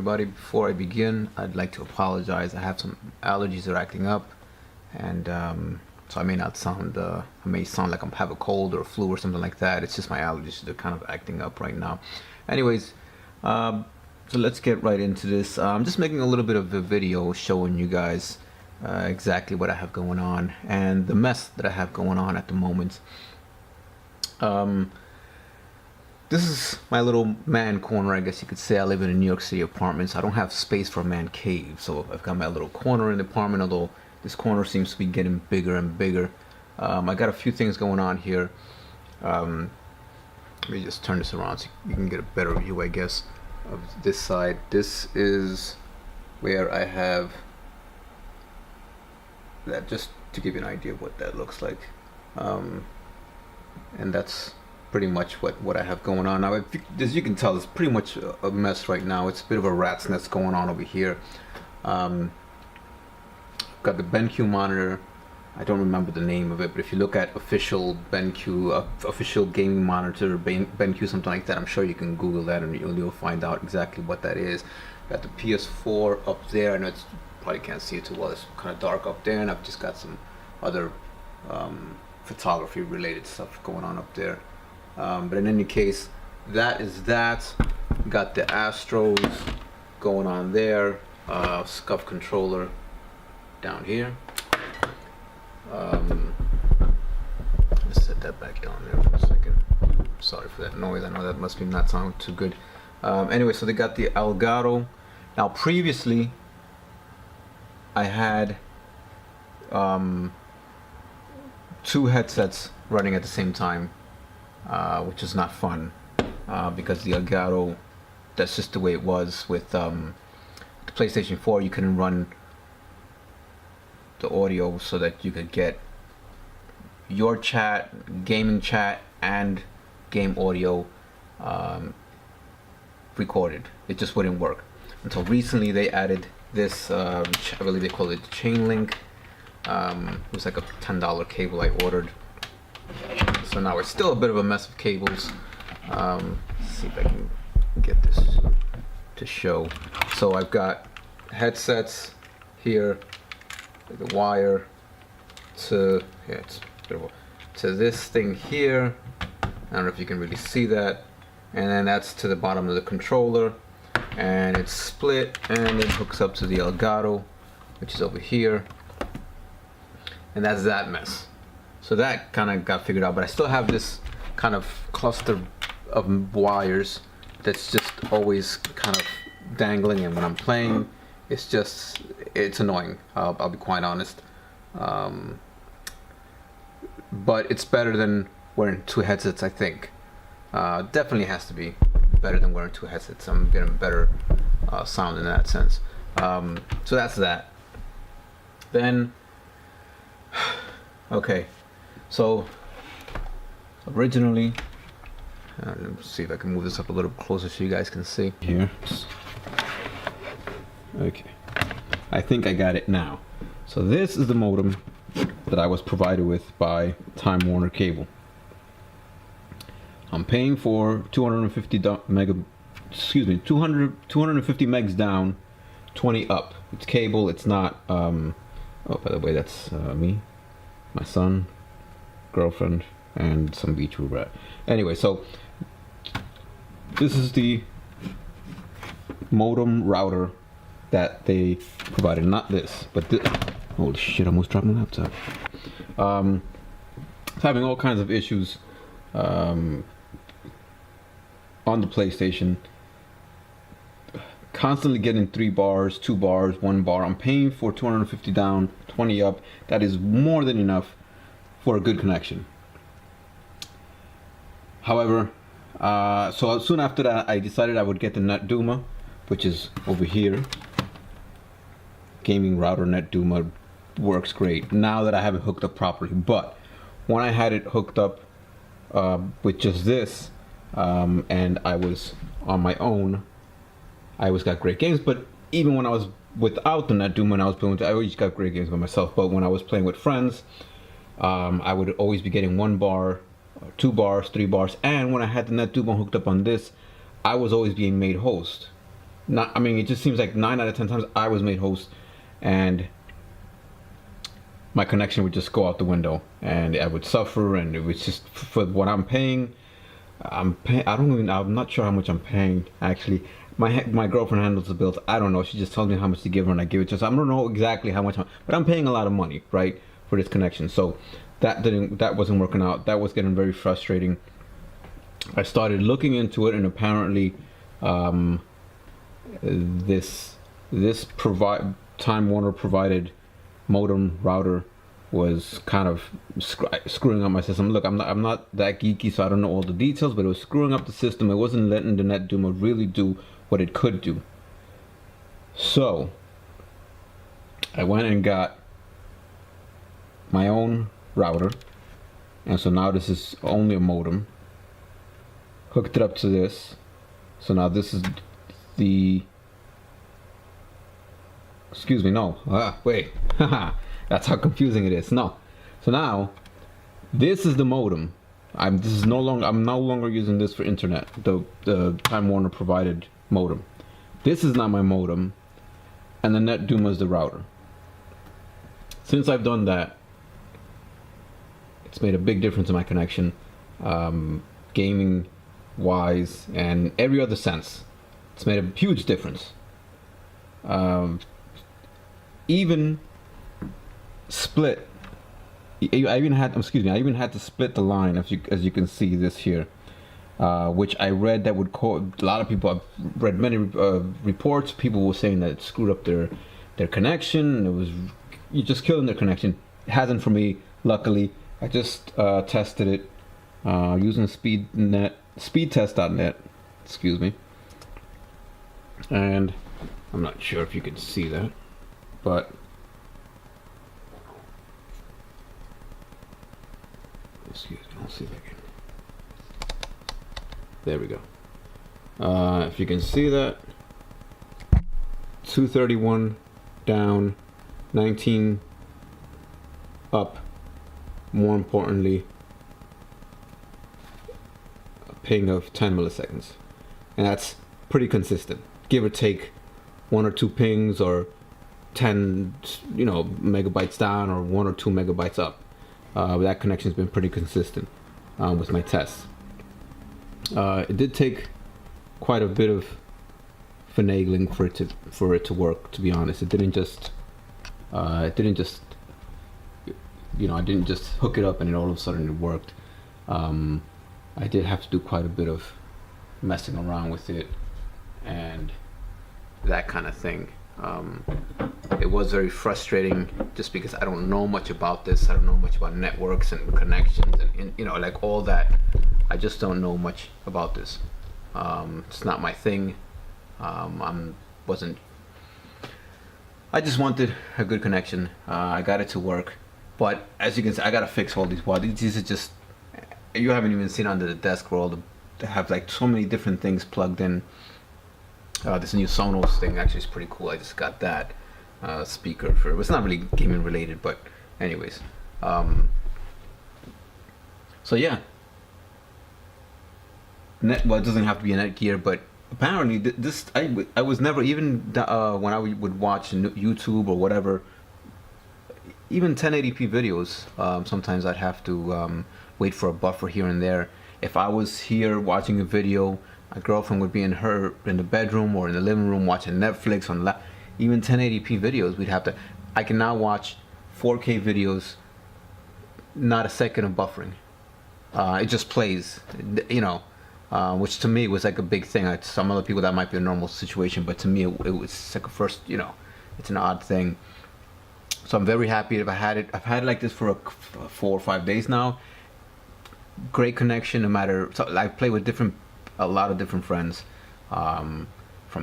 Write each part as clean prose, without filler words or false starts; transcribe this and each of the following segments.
everybody. Before I begin, I'd like to apologize. I have some allergies that are acting up, and so I may not sound, I may sound like I have a cold or a flu or something like that. It's just my allergies, they're kind of acting up right now. Anyways, so let's get right into this. I'm just making a little bit of a video showing you guys exactly what I have going on and the mess that I have going on at the moment. This is my little man corner, I guess you could say. I live in a New York City apartment, so I don't have space for a man cave. So I've got my little corner in the apartment, although this corner seems to be getting bigger and bigger. I got a few things going on here. Let me just turn this around so you can get a better view, I guess, of this side. This is where I have that, just to give you an idea of what that looks like. And that's pretty much what I have going on now. As you can tell, it's pretty much a mess right now. It's a bit of a rat's nest going on over here. Got the BenQ monitor. I don't remember the name of it, but if you look at official BenQ, official gaming monitor, BenQ, something like that, I'm sure you can Google that and you'll find out exactly what that is. Got the PS4 up there. I know it's probably can't see it too well. It's kind of dark up there, and I've just got some other photography related stuff going on up there. But in any case, that is that. Got the Astros going on there. Scuff controller down here. Let's set that back down there for a second. Sorry for that noise. I know that must be not sounding too good. Anyway, so they got the Elgato. Now previously, I had two headsets running at the same time. Which is not fun because the Elgato, that's just the way it was with the PlayStation 4. You couldn't run the audio so that you could get your chat, gaming chat, and game audio recorded. It just wouldn't work. Until recently they added this, I believe they call it chain link. It was like a $10 cable I ordered. So now it's still a bit of a mess of cables. Let's see if I can get this to show. So I've got headsets here, the wire to, yeah, it's a bit of to this thing here. I don't know if you can really see that. And then that's to the bottom of the controller, and it's split and it hooks up to the Elgato, which is over here. And that's that mess. So that kind of got figured out, but I still have this kind of cluster of wires that's just always kind of dangling, and when I'm playing, it's annoying. I'll be quite honest. But it's better than wearing two headsets, I think. Definitely has to be better than wearing two headsets. I'm getting better sound in that sense. So that's that. Then, okay. So originally, let's see if I can move this up a little closer so you guys can see. Here. Okay. I think I got it now. So this is the modem that I was provided with by Time Warner Cable. I'm paying for 250 megs down, 20 up. It's cable, it's not oh, by the way, that's me, my son, girlfriend, and some beach we were at. Anyway, so this is the modem router that they provided. Not this, but this. Holy shit, I almost dropped my laptop. It's having all kinds of issues on the PlayStation. Constantly getting 3 bars, 2 bars, 1 bar. I'm paying for 250 down, 20 up. That is more than enough for a good connection. However, so soon after that, I decided I would get the netduma, which is over here. Gaming router netduma works great now that I have it hooked up properly. But when I had it hooked up with just this, and I was on my own, I always got great games. But even when I was without the netduma and I was playing, I always got great games by myself. But when I was playing with friends, I would always be getting 1 bar, 2 bars, 3 bars, and when I had the netduma hooked up on this, I was always being made host. not. I mean, it just seems like 9 out of 10 times I was made host, and my connection would just go out the window, and I would suffer, and it was just for what I'm paying. I don't even. I'm not sure how much I'm paying actually. My girlfriend handles the bills. I don't know. She just tells me how much to give her, and I give it to her. So I don't know exactly how much, but I'm paying a lot of money, right, for this connection. So that wasn't working out. That was getting very frustrating. I started looking into it, and apparently, this Time Warner provided modem router was kind of screwing up my system. Look, I'm not that geeky, so I don't know all the details, but it was screwing up the system. It wasn't letting the netduma really do what it could do. So I went and got my own router, and so now this is only a modem. Hooked it up to this. So now this is the. Excuse me, no. Wait. That's how confusing it is. No. So now, this is the modem. I'm no longer using this for internet. The Time Warner provided modem. This is not my modem, and the netduma is the router. Since I've done that, it's made a big difference in my connection, gaming wise and every other sense. It's made a huge difference. Even split. I even had to split the line, as you can see this here, which I read that would cause a lot of people. I've read many reports. People were saying that it screwed up their connection. You're just killing their connection. It hasn't for me, luckily. I just tested it using speedtest.net. Excuse me. And I'm not sure if you can see that, but excuse me, I'll see if I can. There we go. If you can see that, 231 down, 19 up. More importantly, a ping of 10 milliseconds, and that's pretty consistent, give or take 1 or 2 pings, or 10 megabytes down, or 1 or 2 megabytes up. That connection's been pretty consistent with my tests. It did take quite a bit of finagling for it to work. To be honest, I didn't just hook it up and then all of a sudden it worked. I did have to do quite a bit of messing around with it and that kind of thing. It was very frustrating just because I don't know much about this. I don't know much about networks and connections and like all that. I just don't know much about this. It's not my thing. I just wanted a good connection. I got it to work, but as you can see, I gotta fix all these wires. These are just, you haven't even seen under the desk where they have like so many different things plugged in. This new Sonos thing actually is pretty cool. I just got that speaker for, it's not really gaming related, but anyways. So yeah. Well, it doesn't have to be a Netgear, but apparently this I was never, even when I would watch YouTube or whatever, even 1080p videos, sometimes I'd have to wait for a buffer here and there. If I was here watching a video, my girlfriend would be in the bedroom or in the living room watching Netflix on even 1080p videos. I can now watch 4K videos, not a second of buffering. It just plays, which to me was like a big thing. Some other people that might be a normal situation, but to me it was like a first, it's an odd thing. So I'm very happy I've had it like this for 4 or 5 days now. Great connection, no matter. So I play with a lot of different friends, from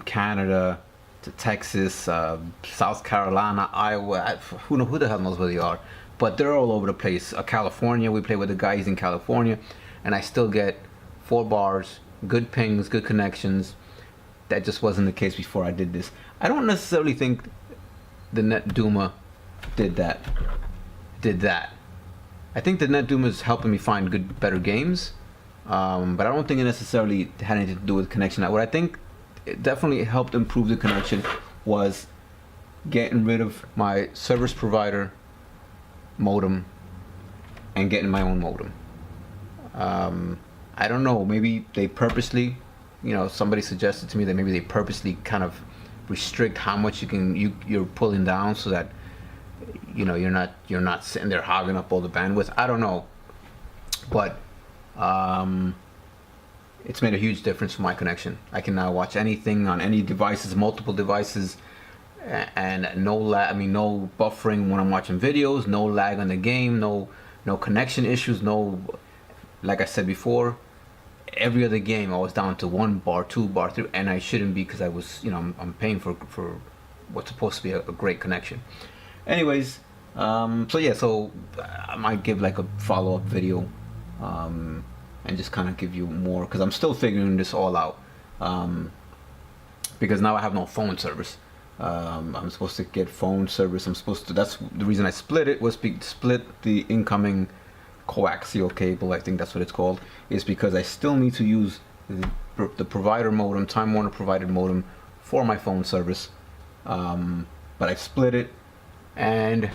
Canada to Texas, South Carolina, Iowa. Who the hell knows where they are? But they're all over the place. California, we play with the guys in California, and I still get 4 bars, good pings, good connections. That just wasn't the case before I did this. I don't necessarily think the netduma did that. I think the netduma is helping me find better games, but I don't think it necessarily had anything to do with connection. What I think it definitely helped improve the connection was getting rid of my service provider modem and getting my own modem. I don't know, maybe they purposely, somebody suggested to me that maybe they purposely kind of restrict how much you're pulling down, so that you're not sitting there hogging up all the bandwidth. I don't know, but it's made a huge difference for my connection. I can now watch anything on any devices, multiple devices, and no lag. I mean, no buffering when I'm watching videos, no lag on the game, no connection issues, no. Like I said before, every other game I was down to 1 bar, 2 bar, 3, and I shouldn't be, because I was, I'm paying for what's supposed to be a great connection. Anyways, so I might give like a follow-up video, and just kind of give you more, because I'm still figuring this all out, because now I have no phone service. I'm supposed to get phone service. That's the reason I split it, was split the incoming coaxial cable, I think that's what it's called, is because I still need to use the provider modem, Time Warner provided modem, for my phone service. But I split it, and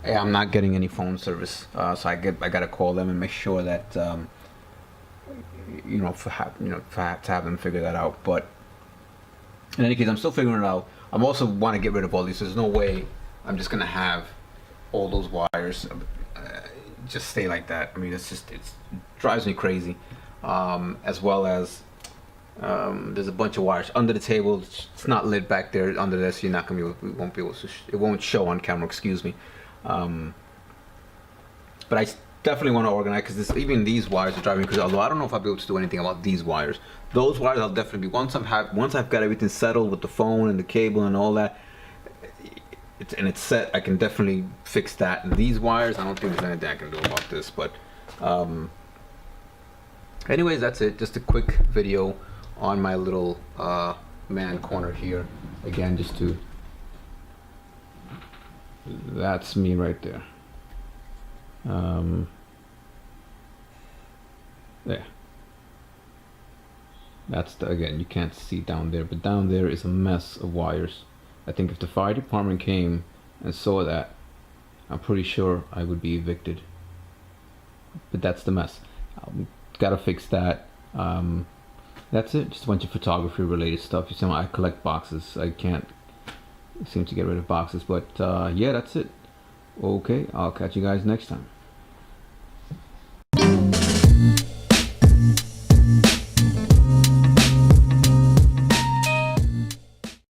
I'm not getting any phone service. So I gotta call them and make sure that to have them figure that out. But in any case, I'm still figuring it out. I'm also want to get rid of all these. There's no way I'm just gonna have all those wires just stay like that. I mean, it drives me crazy. As well as there's a bunch of wires under the table. It's not lit back there under this. You're not gonna be won't be able to. It won't show on camera. Excuse me. But I definitely want to organize, because even these wires are driving me crazy. Although I don't know if I'll be able to do anything about these wires. Those wires I'll definitely be, once I've got everything settled with the phone and the cable and all that. It's set, I can definitely fix that. And these wires, I don't think there's anything I can do about this. But anyways, that's it. Just a quick video on my little man corner here. Again, that's me right there. There. That's again, you can't see down there, but down there is a mess of wires. I think if the fire department came and saw that, I'm pretty sure I would be evicted. But that's the mess. Gotta fix that. That's it. Just a bunch of photography related stuff. You see, I collect boxes. I can't seem to get rid of boxes. But yeah, that's it. Okay, I'll catch you guys next time.